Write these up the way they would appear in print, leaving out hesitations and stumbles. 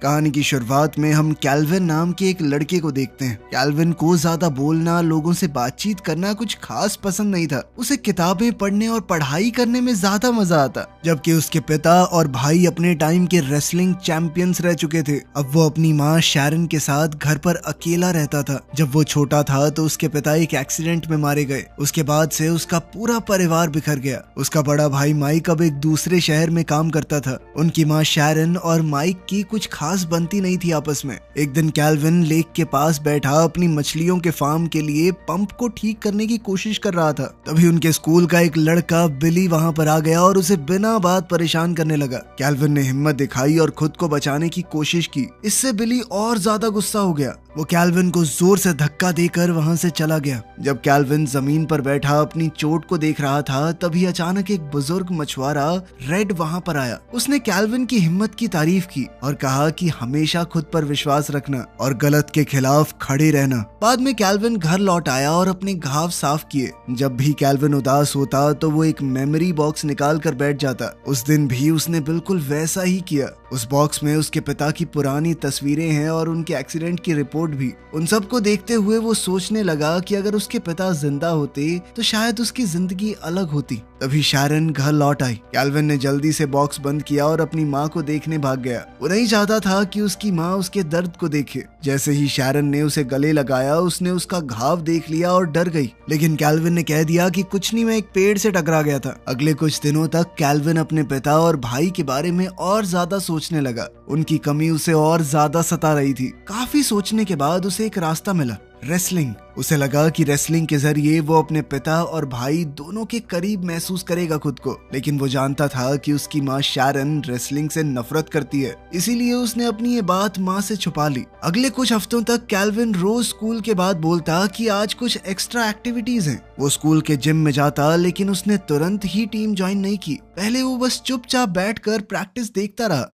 कहानी की शुरुआत में हम कैल्विन नाम के एक लड़के को देखते हैं। कैल्विन को ज्यादा बोलना, लोगों से बातचीत करना कुछ खास पसंद नहीं था। उसे किताबें पढ़ने और पढ़ाई करने में ज्यादा मजा आता, जबकि उसके पिता और भाई अपने टाइम के रेसलिंग चैंपियंस रह चुके थे। अब वो अपनी माँ शैरन के साथ घर पर अकेला रहता था। जब वो छोटा था तो उसके पिता एक एक्सीडेंट में मारे गए। उसके बाद से उसका पूरा परिवार बिखर गया। उसका बड़ा भाई माइक अब एक दूसरे शहर में काम करता था। उनकी माँ शैरन और माइक की कुछ खास बनती नहीं थी आपस में। एक दिन कैल्विन लेक के पास बैठा अपनी मछलियों के फार्म के लिए पंप को ठीक करने की कोशिश कर रहा था। तभी उनके स्कूल का एक लड़का बिली वहां पर आ गया और उसे बिना बात परेशान करने लगा। कैल्विन ने हिम्मत दिखाई और खुद को बचाने की कोशिश की। इससे बिली और ज्यादा गुस्सा हो गया। वो कैल्विन को जोर से धक्का देकर वहां से चला गया। जब कैल्विन जमीन पर बैठा अपनी चोट को देख रहा था, तभी अचानक एक बुजुर्ग मछुआरा रेड वहां पर आया। उसने कैल्विन की हिम्मत की तारीफ की और कहा कि हमेशा खुद पर विश्वास रखना और गलत के खिलाफ खड़े रहना। बाद में कैल्विन घर लौट आया और अपने घाव साफ किए। जब भी कैल्विन उदास होता तो वो एक मेमोरी बॉक्स निकाल कर बैठ जाता। उस दिन भी उसने बिल्कुल वैसा ही किया। उस बॉक्स में उसके पिता की पुरानी तस्वीरें हैं और उनके एक्सीडेंट की रिपोर्ट भी। उन सबको देखते हुए वो सोचने लगा कि अगर उसके पिता जिंदा होते तो शायद उसकी जिंदगी अलग होती। तभी शैरन घर लौट आई। कैल्विन ने जल्दी से बॉक्स बंद किया और अपनी माँ को देखने भाग गया। वो नहीं चाहता था कि उसकी माँ उसके दर्द को देखे। जैसे ही शैरन ने उसे गले लगाया, उसने उसका घाव देख लिया और डर गई। लेकिन कैल्विन ने कह दिया कि कुछ नहीं, मैं एक पेड़ से टकरा गया था। अगले कुछ दिनों तक कैल्विन अपने पिता और भाई के बारे में और ज्यादा सोचने लगा। उनकी कमी उसे और ज्यादा सता रही थी। काफी सोचने के बाद उसे एक रास्ता मिला, रेसलिंग। उसे लगा कि रेसलिंग के जरिए वो अपने पिता और भाई दोनों के करीब महसूस करेगा खुद को। लेकिन वो जानता था कि उसकी माँ शैरन रेसलिंग से नफरत करती है, इसीलिए उसने अपनी ये बात माँ से छुपा ली। अगले कुछ हफ्तों तक कैल्विन रोज स्कूल के बाद बोलता कि आज कुछ एक्स्ट्रा एक्टिविटीज हैं। वो स्कूल के जिम में जाता, लेकिन उसने तुरंत ही टीम ज्वाइन नहीं की। पहले वो बस चुपचाप बैठकर प्रैक्टिस देखता रहा।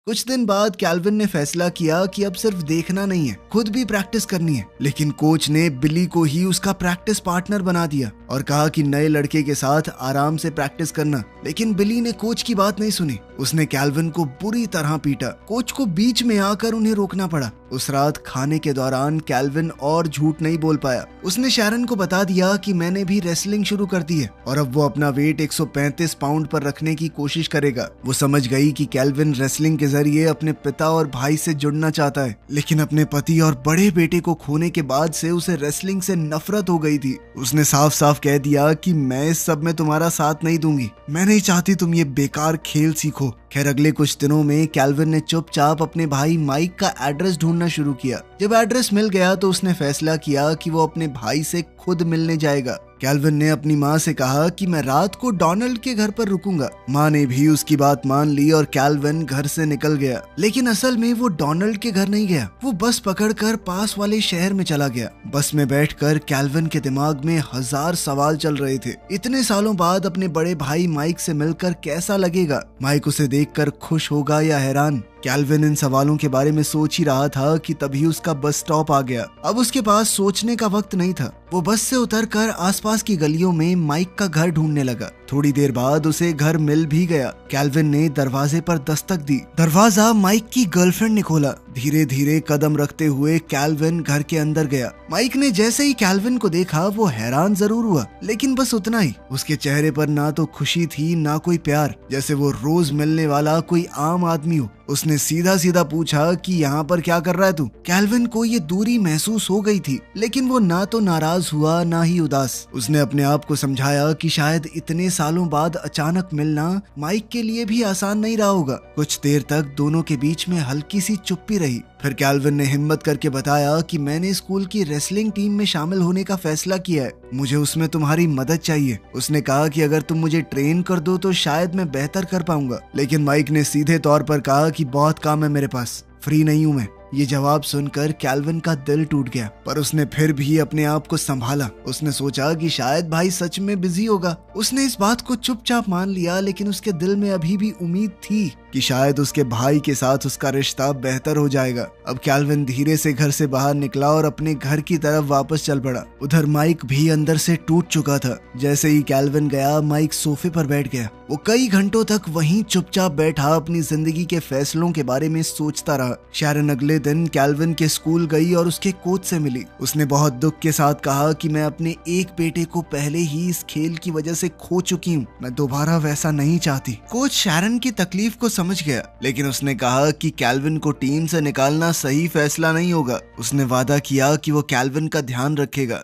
कुछ दिन बाद कैल्विन ने फैसला किया कि अब सिर्फ देखना नहीं है, खुद भी प्रैक्टिस करनी है। लेकिन कोच ने बिली को ही उसका प्रैक्टिस पार्टनर बना दिया और कहा कि नए लड़के के साथ आराम से प्रैक्टिस करना। लेकिन बिली ने कोच की बात नहीं सुनी। उसने कैल्विन को बुरी तरह पीटा। कोच को बीच में आकर उन्हें रोकना पड़ा। उस रात खाने के दौरान कैल्विन और झूठ नहीं बोल पाया। उसने शैरन को बता दिया कि मैंने भी रेसलिंग शुरू कर दी है और अब वो अपना वेट 135 पाउंड पर रखने की कोशिश करेगा। वो समझ गई कि कैल्विन रेसलिंग के जरिए अपने पिता और भाई से जुड़ना चाहता है, लेकिन अपने पति और बड़े बेटे को खोने के बाद से उसे रेसलिंग से नफरत हो गई थी। उसने साफ साफ कह दिया कि मैं इस सब में तुम्हारा साथ नहीं दूंगी। मैं नहीं चाहती तुम ये बेकार खेल सीखो। खैर, अगले कुछ दिनों में कैल्विन ने चुपचाप अपने भाई माइक का एड्रेस ढूंढना शुरू किया। जब एड्रेस मिल गया तो उसने फैसला किया कि वो अपने भाई से खुद मिलने जाएगा। कैल्विन ने अपनी माँ से कहा कि मैं रात को डोनाल्ड के घर पर रुकूंगा। माँ ने भी उसकी बात मान ली और कैल्विन घर से निकल गया। लेकिन असल में वो डोनाल्ड के घर नहीं गया। वो बस पकड़कर पास वाले शहर में चला गया। बस में बैठकर कैल्विन के दिमाग में 1000 सवाल चल रहे थे। इतने सालों बाद अपने बड़े भाई माइक से मिलकर कैसा लगेगा? माइक उसे देखकर खुश होगा या हैरान? कैल्विन इन सवालों के बारे में सोच ही रहा था कि तभी उसका बस स्टॉप आ गया। अब उसके पास सोचने का वक्त नहीं था। वो बस से उतरकर आसपास की गलियों में माइक का घर ढूंढने लगा। थोड़ी देर बाद उसे घर मिल भी गया। कैल्विन ने दरवाजे पर दस्तक दी। दरवाजा माइक की गर्लफ्रेंड ने खोला। धीरे धीरे कदम रखते हुए कैल्विन घर के अंदर गया। माइक ने जैसे ही कैल्विन को देखा वो हैरान जरूर हुआ, लेकिन बस उतना ही। उसके चेहरे पर ना तो खुशी थी ना कोई प्यार, जैसे वो रोज मिलने वाला कोई आम आदमी हो। उसने सीधा सीधा पूछा कि यहाँ पर क्या कर रहा है तू? कैल्विन को ये दूरी महसूस हो गई थी, लेकिन वो ना तो नाराज हुआ ना ही उदास। उसने अपने आप को समझाया कि शायद इतने सालों बाद अचानक मिलना माइक के लिए भी आसान नहीं रहा होगा। कुछ देर तक दोनों के बीच में हल्की सी चुप्पी रही। फिर कैल्विन ने हिम्मत करके बताया कि मैंने स्कूल की रेसलिंग टीम में शामिल होने का फैसला किया है। मुझे उसमें तुम्हारी मदद चाहिए। उसने कहा कि अगर तुम मुझे ट्रेन कर दो तो शायद मैं बेहतर कर पाऊंगा। लेकिन माइक ने सीधे तौर पर कहा कि बहुत काम है मेरे पास, फ्री नहीं हूं मैं। ये जवाब सुनकर कैल्विन का दिल टूट गया, पर उसने फिर भी अपने आप को संभाला। उसने सोचा कि शायद भाई सच में बिजी होगा। उसने इस बात को चुपचाप मान लिया, लेकिन उसके दिल में अभी भी उम्मीद थी। कि शायद उसके भाई के साथ उसका रिश्ता बेहतर हो जाएगा। अब कैल्विन धीरे से घर से बाहर निकला और अपने घर की तरफ वापस चल पड़ा। उधर माइक भी अंदर से टूट चुका था। जैसे ही कैल्विन गया, माइक सोफे पर बैठ गया। वो कई घंटों तक वहीं चुपचाप बैठा अपनी जिंदगी के फैसलों के बारे में सोचता रहा। शैरन अगले दिन कैल्विन के स्कूल गई और उसके कोच से मिली। उसने बहुत दुख के साथ कहा कि मैं अपने एक बेटे को पहले ही इस खेल की वजह से खो चुकी हूँ, मैं दोबारा वैसा नहीं चाहती। कोच शैरन की तकलीफ को समझ गया, लेकिन उसने कहा कि कैल्विन को टीम से निकालना सही फैसला नहीं होगा। उसने वादा किया कि वो कैल्विन का ध्यान रखेगा।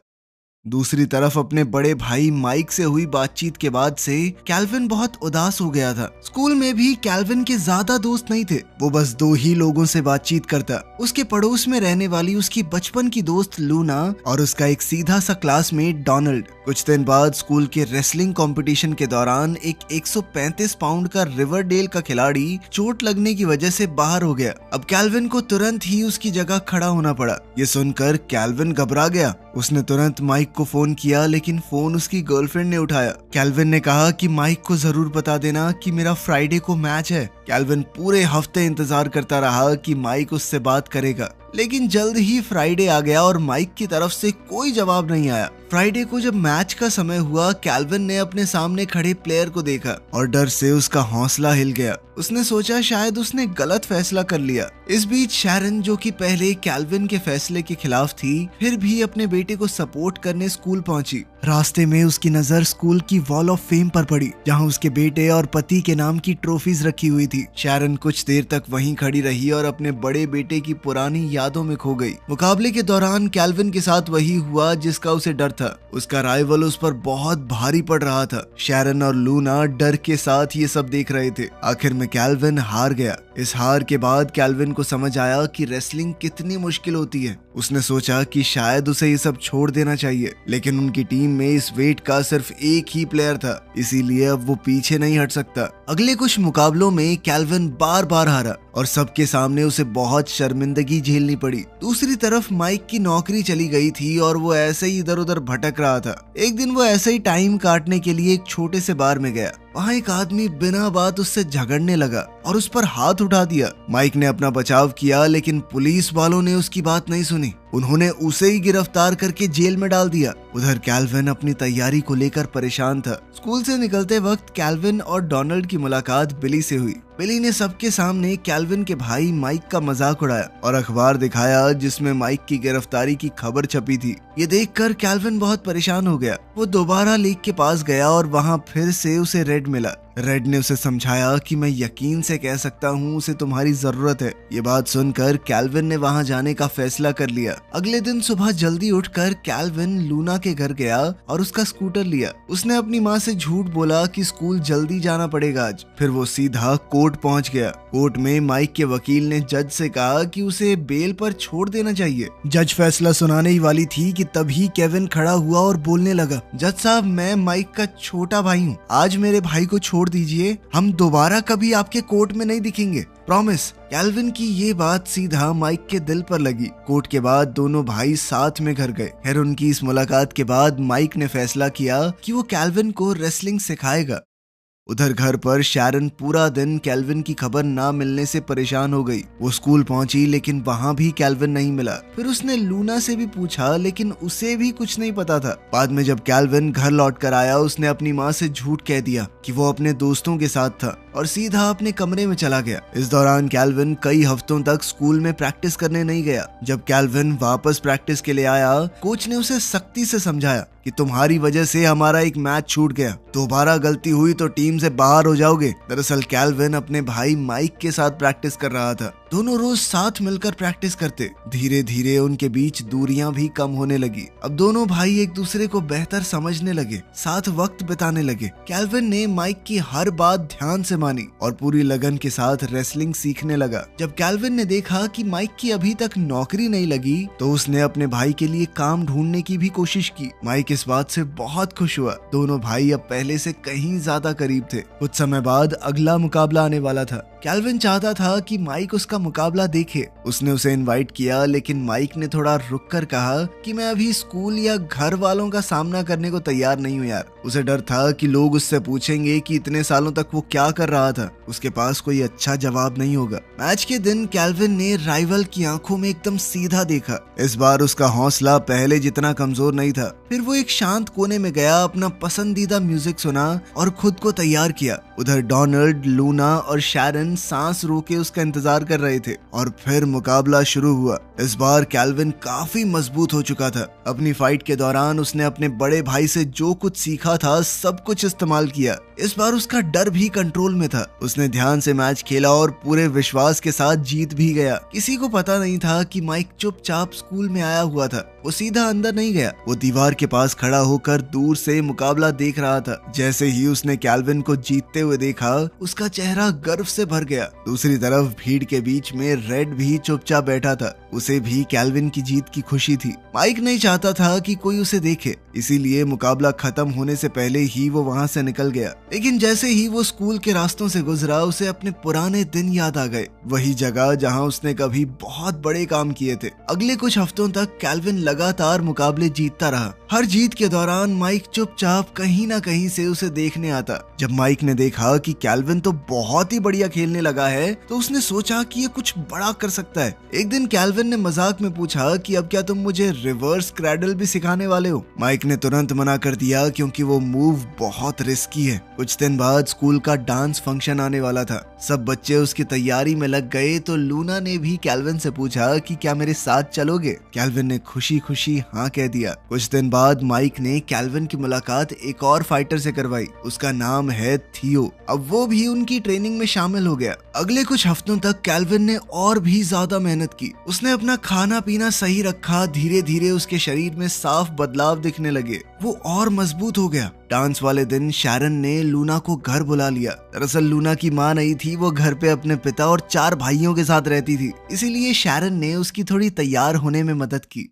दूसरी तरफ अपने बड़े भाई माइक से हुई बातचीत के बाद से कैल्विन बहुत उदास हो गया था। स्कूल में भी कैल्विन के ज्यादा दोस्त नहीं थे। वो बस 2 ही लोगों से बातचीत करता, उसके पड़ोस में रहने वाली उसकी बचपन की दोस्त लूना और उसका एक सीधा सा क्लासमेट डोनाल्ड। कुछ दिन बाद स्कूल के रेसलिंग कंपटीशन के दौरान एक 135 पाउंड का रिवरडेल का खिलाड़ी चोट लगने की वजह से बाहर हो गया। अब कैल्विन को तुरंत ही उसकी जगह खड़ा होना पड़ा। ये सुनकर कैल्विन घबरा गया। उसने तुरंत माइक को फोन किया, लेकिन फोन उसकी गर्लफ्रेंड ने उठाया। कैल्विन ने कहा कि माइक को जरूर बता देना कि मेरा फ्राइडे को मैच है। कैल्विन पूरे हफ्ते इंतजार करता रहा कि माइक उससे बात करेगा, लेकिन जल्द ही फ्राइडे आ गया और माइक की तरफ से कोई जवाब नहीं आया। फ्राइडे को जब मैच का समय हुआ, कैल्विन ने अपने सामने खड़े प्लेयर को देखा और डर से उसका हौसला हिल गया। उसने सोचा शायद उसने गलत फैसला कर लिया। इस बीच शैरन, जो कि पहले कैल्विन के फैसले के खिलाफ थी, फिर भी अपने बेटे को सपोर्ट करने स्कूल पहुंची। रास्ते में उसकी नजर स्कूल की वॉल ऑफ फेम पर पड़ी, जहां उसके बेटे और पति के नाम की ट्रॉफीज रखी हुई थी। शैरन कुछ देर तक वहीं खड़ी रही और अपने बड़े बेटे की पुरानी यादों में खो गई। मुकाबले के दौरान कैल्विन के साथ वही हुआ जिसका उसे डर था। उसका राइवल उस पर बहुत भारी पड़ रहा था। शैरन और लूना डर के साथ ये सब देख रहे थे। आखिर में कैल्विन हार गया। इस हार के बाद कैल्विन को समझ आया कि रेसलिंग कितनी मुश्किल होती है। उसने सोचा कि शायद उसे ये सब छोड़ देना चाहिए, लेकिन उनकी टीम में इस वेट का सिर्फ एक ही प्लेयर था, इसीलिए अब वो पीछे नहीं हट सकता। अगले कुछ मुकाबलों में कैल्विन बार बार हारा और सबके सामने उसे बहुत शर्मिंदगी झेलनी पड़ी। दूसरी तरफ माइक की नौकरी चली गई थी और वो ऐसे ही इधर उधर भटक रहा था। एक दिन वो ऐसे ही टाइम काटने के लिए एक छोटे से बार में गया। वहाँ एक आदमी बिना बात उससे झगड़ने लगा और उस पर हाथ उठा दिया। माइक ने अपना बचाव किया, लेकिन पुलिस वालों ने उसकी बात नहीं सुनी। उन्होंने उसे ही गिरफ्तार करके जेल में डाल दिया। उधर कैल्विन अपनी तैयारी को लेकर परेशान था। स्कूल से निकलते वक्त कैल्विन और डोनाल्ड की मुलाकात बिली से हुई। बिली ने सबके सामने कैल्विन के भाई माइक का मजाक उड़ाया और अखबार दिखाया जिसमें माइक की गिरफ्तारी की खबर छपी थी। ये देखकर कैल्विन बहुत परेशान हो गया। वो दोबारा लीग के पास गया और वहाँ फिर से उसे रेड मिला। रेड ने उसे समझाया कि मैं यकीन से कह सकता हूँ उसे तुम्हारी जरूरत है। ये बात सुनकर कैल्विन ने वहाँ जाने का फैसला कर लिया। अगले दिन सुबह जल्दी उठकर कैल्विन लूना के घर गया और उसका स्कूटर लिया। उसने अपनी माँ से झूठ बोला कि स्कूल जल्दी जाना पड़ेगा आज। फिर वो सीधा कोर्ट पहुँच गया। कोर्ट में माइक के वकील ने जज से कहा कि उसे बेल पर छोड़ देना चाहिए। जज फैसला सुनाने ही वाली थी कि तभी केविन खड़ा हुआ और बोलने लगा, जज साहब, मैं माइक का छोटा भाई हूँ। आज मेरे भाई को छोड़ दीजिए, हम दोबारा कभी आपके कोर्ट में नहीं दिखेंगे, प्रॉमिस। कैल्विन की ये बात सीधा माइक के दिल पर लगी। कोर्ट के बाद दोनों भाई साथ में घर गए। खैर, उनकी इस मुलाकात के बाद माइक ने फैसला किया कि वो कैल्विन को रेसलिंग सिखाएगा। उधर घर पर शैरन पूरा दिन कैल्विन की खबर ना मिलने से परेशान हो गई। वो स्कूल पहुंची, लेकिन वहां भी कैल्विन नहीं मिला। फिर उसने लूना से भी पूछा, लेकिन उसे भी कुछ नहीं पता था। बाद में जब कैल्विन घर लौट कर आया, उसने अपनी माँ से झूठ कह दिया कि वो अपने दोस्तों के साथ था और सीधा अपने कमरे में चला गया। इस दौरान कैल्विन कई हफ्तों तक स्कूल में प्रैक्टिस करने नहीं गया। जब कैल्विन वापस प्रैक्टिस के लिए आया, कोच ने उसे सख्ती से समझाया कि तुम्हारी वजह से हमारा एक मैच छूट गया, दोबारा गलती हुई तो टीम से बाहर हो जाओगे। दरअसल कैल्विन अपने भाई माइक के साथ प्रैक्टिस कर रहा था। दोनों रोज साथ मिलकर प्रैक्टिस करते। धीरे धीरे उनके बीच दूरियां भी कम होने लगी। अब दोनों भाई एक दूसरे को बेहतर समझने लगे, साथ वक्त बिताने लगे। कैल्विन ने माइक की हर बात ध्यान से मानी और पूरी लगन के साथ रेसलिंग सीखने लगा। जब कैल्विन ने देखा कि माइक की अभी तक नौकरी नहीं लगी, तो उसने अपने भाई के लिए काम ढूंढने की भी कोशिश की। माइक इस बात से बहुत खुश हुआ। दोनों भाई अब पहले से कहीं ज्यादा करीब थे। कुछ समय बाद अगला मुकाबला आने वाला था। कैल्विन चाहता था कि माइक उसका मुकाबला देखे। उसने उसे इनवाइट किया, लेकिन माइक ने थोड़ा रुक कर कहा कि मैं अभी स्कूल या घर वालों का सामना करने को तैयार नहीं हूँ यार। उसे डर था कि लोग उससे पूछेंगे कि इतने सालों तक वो क्या कर रहा था। उसके पास कोई अच्छा जवाब नहीं होगा। मैच के दिन कैल्विन ने राइवल की आंखों में एकदम सीधा देखा। इस बार उसका हौसला पहले जितना कमजोर नहीं था। फिर वो एक शांत कोने में गया, अपना पसंदीदा म्यूजिक सुना और खुद को तैयार किया। उधर डोनाल्ड, लूना और शैरन सांस रोके उसका इंतजार कर रहे थे और फिर मुकाबला शुरू हुआ। इस बार कैल्विन काफी मजबूत हो चुका था। अपनी फाइट के दौरान उसने अपने बड़े भाई से जो कुछ सीखा था सब कुछ इस्तेमाल किया। इस बार उसका डर भी कंट्रोल में था। उसने ध्यान से मैच खेला और पूरे विश्वास के साथ जीत भी गया। किसी को पता नहीं था कि माइक चुपचाप स्कूल में आया हुआ था। वो सीधा अंदर नहीं गया। वो दीवार के पास खड़ा होकर दूर से मुकाबला देख रहा था। जैसे ही उसने कैल्विन को जीतते हुए देखा, उसका चेहरा गर्व से भर गया। दूसरी तरफ भीड़ के बीच में रेड भी चुपचाप बैठा था। उसे भी कैल्विन की जीत की खुशी थी। माइक नहीं चाहता था कि कोई उसे देखे, इसीलिए मुकाबला खत्म होने से पहले ही वो वहां से निकल गया। लेकिन जैसे ही वो स्कूल के रास्तों से गुजरा, उसे अपने पुराने दिन याद आ गए। वही जगह जहां उसने कभी बहुत बड़े काम किए थे। अगले कुछ हफ्तों तक कैल्विन लगातार मुकाबले जीतता रहा। हर जीत के दौरान माइक चुपचाप कहीं ना कहीं से उसे देखने आता। जब माइक ने देखा कि कैल्विन तो बहुत ही बढ़िया खेलने लगा है, तो उसने सोचा कि ये कुछ बड़ा कर सकता है। एक दिन कैल्विन ने मजाक में पूछा कि अब क्या तुम मुझे रिवर्स क्रैडल भी सिखाने वाले हो? माइक ने तुरंत मना कर दिया, क्योंकि वो मूव बहुत रिस्की है। कुछ दिन बाद स्कूल का डांस फंक्शन आने वाला था। सब बच्चे उसकी तैयारी में लग गए, तो लूना ने भी कैल्विन से पूछा कि क्या मेरे साथ चलोगे? कैल्विन ने खुशी खुशी हाँ कह दिया। कुछ दिन बाद माइक ने कैल्विन की मुलाकात एक और फाइटर से करवाई। उसका नाम है थियो। अब वो भी उनकी ट्रेनिंग में शामिल हो गया। अगले कुछ हफ्तों तक कैल्विन ने और भी ज्यादा मेहनत की। उसने अपना खाना पीना सही रखा। धीरे धीरे उसके शरीर में साफ बदलाव दिखने लगे। वो और मजबूत हो गया। डांस वाले दिन शैरन ने लूना को घर बुला लिया। दरअसल लूना की माँ नहीं थी, वो घर पे अपने पिता और 4 भाइयों के साथ रहती थी। इसीलिए शैरन ने उसकी थोड़ी तैयार होने में मदद की।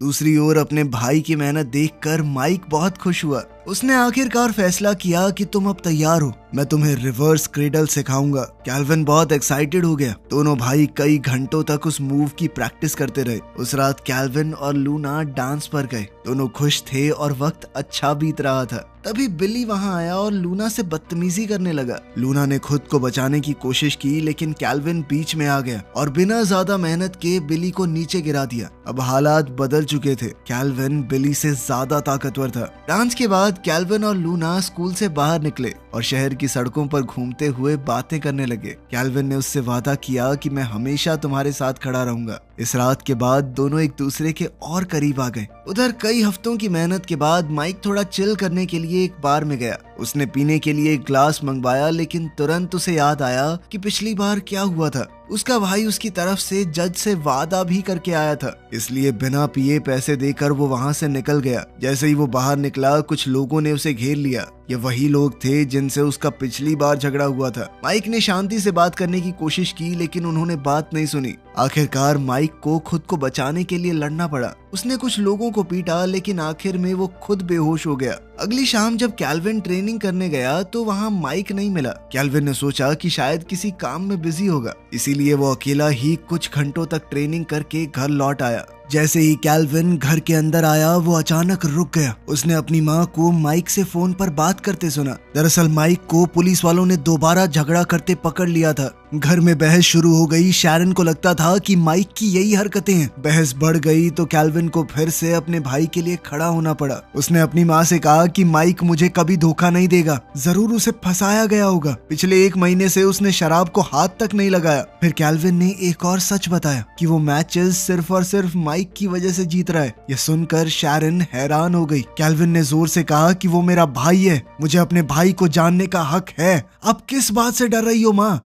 दूसरी ओर अपने भाई की मेहनत देखकर माइक बहुत खुश हुआ। उसने आखिरकार फैसला किया कि तुम अब तैयार हो, मैं तुम्हें रिवर्स क्रेडल सिखाऊंगा। कैल्विन बहुत एक्साइटेड हो गया। दोनों भाई कई घंटों तक उस मूव की प्रैक्टिस करते रहे। उस रात कैल्विन और लूना डांस पर गए। दोनों खुश थे और वक्त अच्छा बीत रहा था। तभी बिली वहां आया और लूना से बदतमीजी करने लगा। लूना ने खुद को बचाने की कोशिश की, लेकिन कैल्विन बीच में आ गया और बिना ज्यादा मेहनत के बिली को नीचे गिरा दिया। अब हालात बदल चुके थे। कैल्विन बिली से ज्यादा ताकतवर था। डांस के बाद कैल्विन और लूना स्कूल से बाहर निकले और शहर की सड़कों पर घूमते हुए बातें करने लगे। कैल्विन ने उससे वादा किया कि मैं हमेशा तुम्हारे साथ खड़ा रहूंगा। इस रात के बाद दोनों एक दूसरे के और करीब आ गए। उधर कई हफ्तों की मेहनत के बाद माइक थोड़ा चिल करने के लिए एक बार में गया। उसने पीने के लिए एक ग्लास मंगवाया, लेकिन तुरंत उसे याद आया कि पिछली बार क्या हुआ था। उसका भाई उसकी तरफ से जज से वादा भी करके आया था, इसलिए बिना पिए पैसे देकर वो वहां से निकल गया। जैसे ही वो बाहर निकला, कुछ लोगों ने उसे घेर लिया। ये वही लोग थे जिनसे उसका पिछली बार झगड़ा हुआ था। माइक ने शांति से बात करने की कोशिश की, लेकिन उन्होंने बात नहीं सुनी। आखिरकार माइक को खुद को बचाने के लिए लड़ना पड़ा। उसने कुछ लोगों को पीटा, लेकिन आखिर में वो खुद बेहोश हो गया। अगली शाम जब कैल्विन ट्रेनिंग करने गया तो वहाँ माइक नहीं मिला। कैल्विन ने सोचा कि शायद किसी काम में बिजी होगा, इसीलिए वो अकेला ही कुछ घंटों तक ट्रेनिंग करके घर लौट आया। जैसे ही कैल्विन घर के अंदर आया, वो अचानक रुक गया। उसने अपनी माँ को माइक से फोन पर बात करते सुना। दरअसल माइक को पुलिस वालों ने दोबारा झगड़ा करते पकड़ लिया था। घर में बहस शुरू हो गई। शैरन को लगता था कि माइक की यही हरकतें हैं। बहस बढ़ गई तो कैल्विन को फिर से अपने भाई के लिए खड़ा होना पड़ा। उसने अपनी माँ से कहा कि माइक मुझे कभी धोखा नहीं देगा, जरूर उसे फंसाया गया होगा। पिछले 1 महीने से उसने शराब को हाथ तक नहीं लगाया। फिर कैल्विन ने एक और सच बताया कि वो मैचेस सिर्फ और सिर्फ माइक की वजह से जीत रहा है। यह सुनकर शैरन हैरान हो गई। कैल्विन ने जोर से कहा कि वो मेरा भाई है, मुझे अपने भाई को जानने का हक है। अब किस बात से डर रही हो माँ?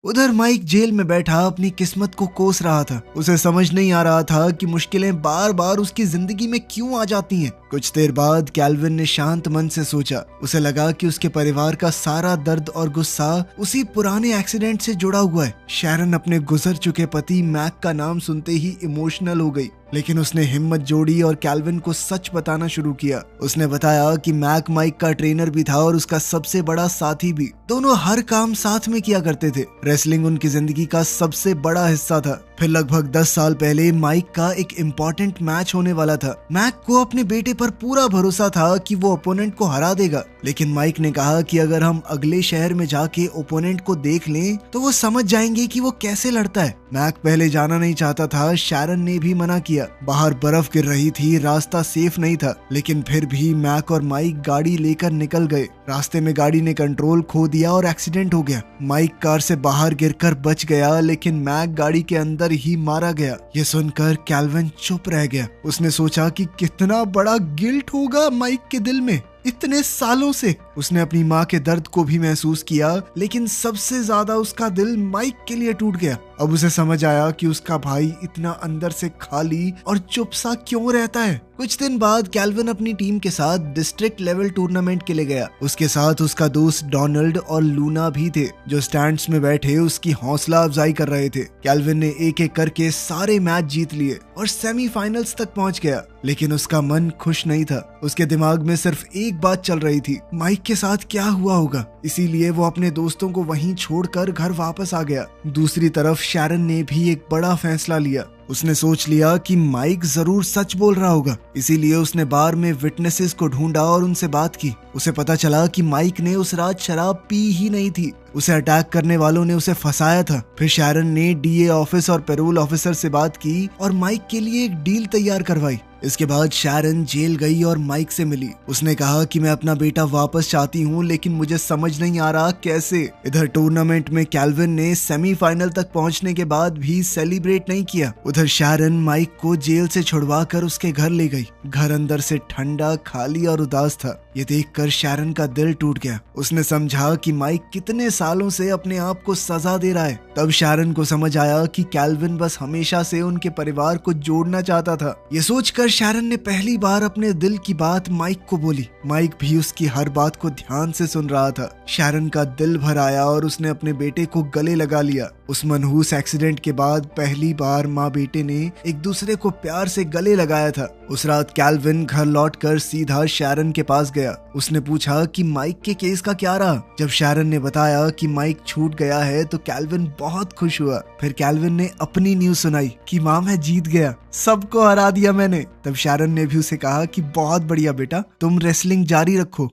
उधर माइक जेल में बैठा अपनी किस्मत को कोस रहा था। उसे समझ नहीं आ रहा था कि मुश्किलें बार बार उसकी जिंदगी में क्यों आ जाती हैं। कुछ देर बाद कैल्विन ने शांत मन से सोचा। उसे लगा कि उसके परिवार का सारा दर्द और गुस्सा उसी पुराने एक्सीडेंट से जुड़ा हुआ है। शैरन अपने गुजर चुके पति मैक का नाम सुनते ही इमोशनल हो गई। लेकिन उसने हिम्मत जोड़ी और कैल्विन को सच बताना शुरू किया। उसने बताया कि मैक माइक का ट्रेनर भी था और उसका सबसे बड़ा साथी भी। दोनों हर काम साथ में किया करते थे। रेसलिंग उनकी जिंदगी का सबसे बड़ा हिस्सा था। फिर लगभग 10 साल पहले माइक का एक इम्पोर्टेंट मैच होने वाला था। मैक को अपने बेटे पर पूरा भरोसा था कि वो ओपोनेंट को हरा देगा, लेकिन माइक ने कहा कि अगर हम अगले शहर में जाके ओपोनेंट को देख लें तो वो समझ जाएंगे कि वो कैसे लड़ता है। मैक पहले जाना नहीं चाहता था। शैरन ने भी मना किया। बाहर बर्फ गिर रही थी, रास्ता सेफ नहीं था, लेकिन फिर भी मैक और माइक गाड़ी लेकर निकल गए। रास्ते में गाड़ी ने कंट्रोल खो दिया और एक्सीडेंट हो गया। माइक कार से बाहर गिरकर बच गया, लेकिन मैक गाड़ी के अंदर ही मारा गया। ये सुनकर कैल्विन चुप रह गया। उसने सोचा कि कितना बड़ा गिल्ट होगा माइक के दिल में। इतने सालों से उसने अपनी माँ के दर्द को भी महसूस किया, लेकिन सबसे ज्यादा उसका दिल माइक के लिए टूट गया। अब उसे समझ आया कि उसका भाई इतना अंदर से खाली और चुप सा क्यों रहता है। कुछ दिन बाद कैल्विन अपनी टीम के साथ डिस्ट्रिक्ट लेवल टूर्नामेंट के लिए गया। उसके साथ उसका दोस्त डोनाल्ड और लूना भी थे, जो स्टैंड्स में बैठे उसकी हौसला अफजाई कर रहे थे। कैल्विन ने एक एक करके सारे मैच जीत लिए और सेमीफाइनल्स तक पहुंच गया, लेकिन उसका मन खुश नहीं था। उसके दिमाग में सिर्फ एक बात चल रही थी, माइक के साथ क्या हुआ होगा। इसीलिए वो अपने दोस्तों को वहीं छोड़कर घर वापस आ गया। दूसरी तरफ शैरन ने भी एक बड़ा फैसला लिया। उसने सोच लिया कि माइक जरूर सच बोल रहा होगा, इसीलिए उसने बार में विटनेसेस को ढूंढा और उनसे बात की। उसे पता चला कि माइक ने उस रात शराब पी ही नहीं थी। उसे अटैक करने वालों ने उसे फंसाया था। फिर शैरन ने डीए ऑफिस और पेरोल ऑफिसर से बात की और माइक के लिए एक डील तैयार करवाई। इसके बाद शैरन जेल गई और माइक से मिली। उसने कहा कि मैं अपना बेटा वापस चाहती हूँ, लेकिन मुझे समझ नहीं आ रहा कैसे। इधर टूर्नामेंट में कैल्विन ने सेमीफाइनल तक पहुंचने के बाद भी सेलिब्रेट नहीं किया। उधर शैरन माइक को जेल से छुड़वा कर उसके घर ले गई। घर अंदर से ठंडा, खाली और उदास था। ये देखकर शैरन का दिल टूट गया। उसने समझा कि माइक कितने सालों से अपने आप को सजा दे रहा है। तब शैरन को समझ आया कि कैल्विन बस हमेशा से उनके परिवार को जोड़ना चाहता था। ये सोचकर शैरन ने पहली बार अपने दिल की बात माइक को बोली। माइक भी उसकी हर बात को ध्यान से सुन रहा था। शैरन का दिल भर आया और उसने अपने बेटे को गले लगा लिया। उस मनहूस एक्सीडेंट के बाद पहली बार माँ बेटे ने एक दूसरे को प्यार से गले लगाया था। उस रात कैल्विन घर लौटकर सीधा शैरन के पास गया। उसने पूछा कि माइक के केस का क्या रहा। जब शैरन ने बताया कि माइक छूट गया है तो कैल्विन बहुत खुश हुआ। फिर कैल्विन ने अपनी न्यूज़ सुनाई कि माँ मैं जीत गया, सबको हरा दिया मैंने। तब शैरन ने भी उसे कहा कि बहुत बढ़िया बेटा, तुम रेसलिंग जारी रखो।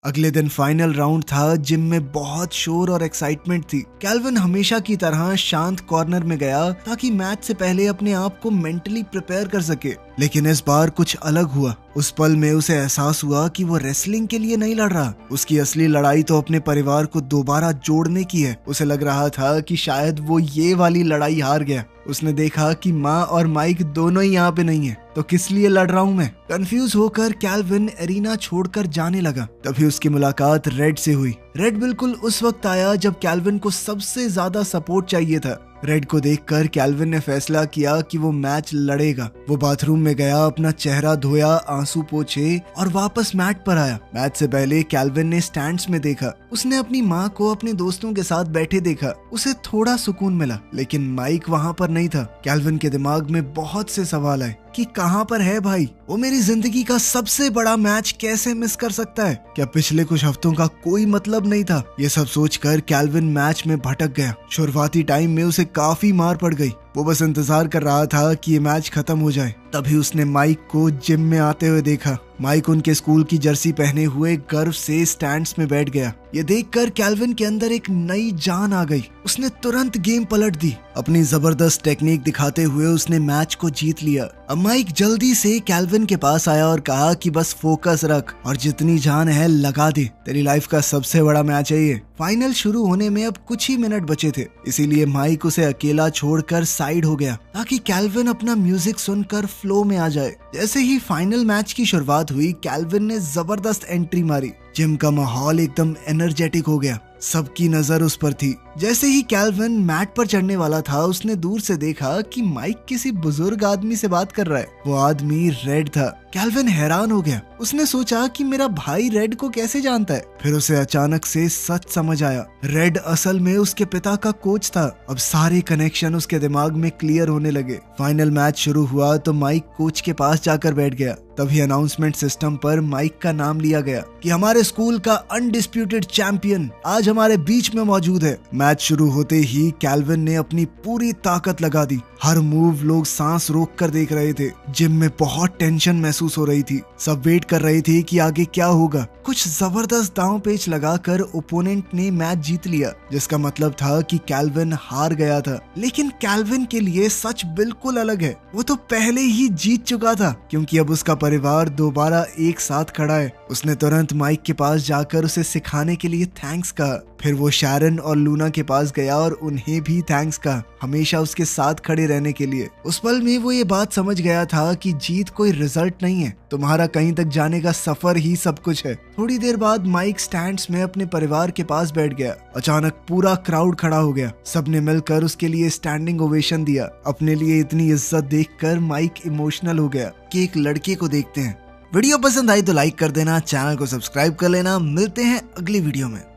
अगले दिन फाइनल राउंड था। जिम में बहुत शोर और एक्साइटमेंट थी। कैल्विन हमेशा की तरह शांत कॉर्नर में गया ताकि मैच से पहले अपने आप को मेंटली प्रिपेयर कर सके, लेकिन इस बार कुछ अलग हुआ। उस पल में उसे एहसास हुआ कि वो रेसलिंग के लिए नहीं लड़ रहा। उसकी असली लड़ाई तो अपने परिवार को दोबारा जोड़ने की है। उसे लग रहा था कि शायद वो ये वाली लड़ाई हार गया। उसने देखा कि माँ और माइक दोनों ही यहाँ पे नहीं है, तो किस लिए लड़ रहा हूँ मैं। कंफ्यूज होकर कैल्विन एरिना छोड़कर जाने लगा। तभी उसकी मुलाकात रेड से हुई। रेड बिल्कुल उस वक्त आया जब कैल्विन को सबसे ज्यादा सपोर्ट चाहिए था। रेड को देखकर कैल्विन ने फैसला किया कि वो मैच लड़ेगा। वो बाथरूम में गया, अपना चेहरा धोया, आंसू पोंछे और वापस मैट पर आया। मैच से पहले कैल्विन ने स्टैंड्स में देखा। उसने अपनी माँ को अपने दोस्तों के साथ बैठे देखा। उसे थोड़ा सुकून मिला, लेकिन माइक वहाँ पर नहीं था। कैल्विन के दिमाग में बहुत से सवाल आए कि कहाँ पर है भाई? वो मेरी जिंदगी का सबसे बड़ा मैच कैसे मिस कर सकता है? क्या पिछले कुछ हफ्तों का कोई मतलब नहीं था? ये सब सोचकर कैल्विन मैच में भटक गया। शुरुआती टाइम में उसे काफी मार पड़ गई। वो बस इंतजार कर रहा था कि ये मैच खत्म हो जाए। तभी उसने माइक को जिम में आते हुए देखा। माइक उनके स्कूल की जर्सी पहने हुए गर्व से स्टैंड्स में बैठ गया। ये देखकर कैल्विन के अंदर एक नई जान आ गई। उसने तुरंत गेम पलट दी। अपनी जबरदस्त टेक्निक दिखाते हुए उसने मैच को जीत लिया। अब माइक जल्दी से कैल्विन के पास आया और कहा कि बस फोकस रख और जितनी जान है लगा दे। तेरी लाइफ का सबसे बड़ा मैच है ये। फाइनल शुरू होने में अब कुछ ही मिनट बचे थे, इसीलिए माइक उसे अकेला छोड़कर साइड हो गया ताकि कैल्विन अपना म्यूजिक सुनकर फ्लो में आ जाए। जैसे ही फाइनल मैच की शुरुआत हुई, कैल्विन ने जबरदस्त एंट्री मारी। जिम का माहौल एकदम एनर्जेटिक हो गया। सबकी नजर उस पर थी। जैसे ही कैल्विन मैट पर चढ़ने वाला था, उसने दूर से देखा कि माइक किसी बुजुर्ग आदमी से बात कर रहा है। वो आदमी रेड था। कैल्विन हैरान हो गया। उसने सोचा कि मेरा भाई रेड को कैसे जानता है। फिर उसे अचानक से सच समझ आया, रेड असल में उसके पिता का कोच था। अब सारे कनेक्शन उसके दिमाग में क्लियर होने लगे। फाइनल मैच शुरू हुआ तो माइक कोच के पास जाकर बैठ गया। तभी अनाउंसमेंट सिस्टम पर माइक का नाम लिया गया कि हमारे स्कूल का अनडिस्प्यूटेड चैंपियन आज हमारे बीच में मौजूद है। मैच शुरू होते ही कैल्विन ने अपनी पूरी ताकत लगा दी। हर मूव लोग सांस रोक कर देख रहे थे। जिम में बहुत टेंशन महसूस हो रही थी। सब वेट कर रहे थे कि आगे क्या होगा। कुछ जबरदस्त दांव पेच लगाकर ओपोनेंट ने मैच जीत लिया, जिसका मतलब था कि कैल्विन हार गया था। लेकिन कैल्विन के लिए सच बिल्कुल अलग है। वो तो पहले ही जीत चुका था, क्योंकि अब उसका परिवार दोबारा एक साथ खड़ा है। उसने तुरंत माइक के पास जाकर उसे सिखाने के लिए थैंक्स कहा। फिर वो शैरन और लूना के पास गया और उन्हें भी थैंक्स कहा, हमेशा उसके साथ खड़े रहने के लिए। उस पल में वो ये बात समझ गया था कि जीत कोई रिजल्ट नहीं है, तुम्हारा कहीं तक जाने का सफर ही सब कुछ है। थोड़ी देर बाद माइक स्टैंड्स में अपने परिवार के पास बैठ गया। अचानक पूरा क्राउड खड़ा हो गया। सबने मिलकर उसके लिए स्टैंडिंग ओवेशन दिया। अपने लिए इतनी इज्जत देखकर माइक इमोशनल हो गया। कि एक लड़के को देखते हैं। वीडियो पसंद आई तो लाइक कर देना, चैनल को सब्सक्राइब कर लेना। मिलते हैं अगली वीडियो में।